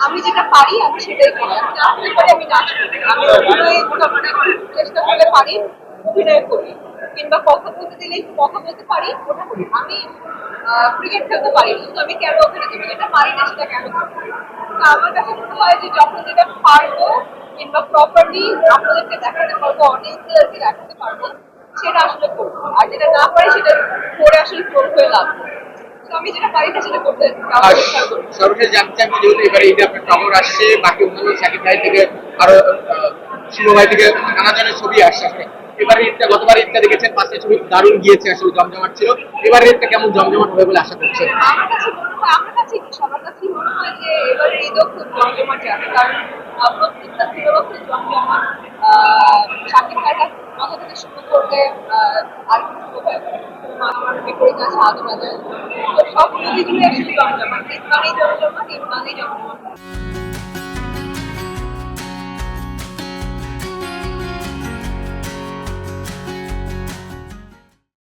আমি যেটা পারি আমি সেটাই করি। আমি নাচতে পারি, আমি নাচ করি। আমি অভিনয় মোটামুটি চেষ্টা করলে পারি, অভিনয় করি। কিংবা কথা বলতে দিলে একটু কথা বলতে পারি, ওটা করি। আমি ক্রিকেট খেলতে পারি, কিন্তু আমি কেন অভিনয় করবো? যেটা পারি না সেটা কেন করবো? তো আমার কাছে মনে হয় যে যখন যেটা পারবো কিংবা প্রপারলি আপনাদেরকে দেখাতে পারবো, অডিয়েন্সদেরকে দেখাতে পারবো, সেটা আসলে করবো। আর যেটা না পারি সেটা করে আসলে প্রোভ হয়ে লাভ নেই। তো আমি যেটা পারি না সেটা করতে আর চেষ্টা করবো। সর্বশেষ জানতে চাই আপনি যেহেতু এবারে ঈদে আপনার খবর আসছে, বাকি অন্যান্য শাকিব ভাই থেকে আরো শুভ ভাই থেকে নানা জনের ছবি আসছে আসলে। এবারে ঈদটা গতবার ঈদটা দেখেছেন, পাঁচটা ছবি দারুণ গিয়েছে, আসলে জমজমাট ছিল। এবারে ঈদটা কেমন জমজমাট হবে বলে আশা করছেন? আমার কাছে মনে হয়, আমার কাছে কি সবার কাছেই মনে হয় যে এবারে ঈদও খুব জমজমাট যাবে, কারণ প্রত্যেকটা সিনেমা খুব জমজমাট। শাকিব খানের কথা থেকে শুরু করলে আর কিছু বোধহয় আমার বিপরীত আছে আদম আজাদ, তো সব মুভিগুলো আসলে জমজমাট। ঈদ মানেই জমজমাট, ঈদ মানেই জমজমাট।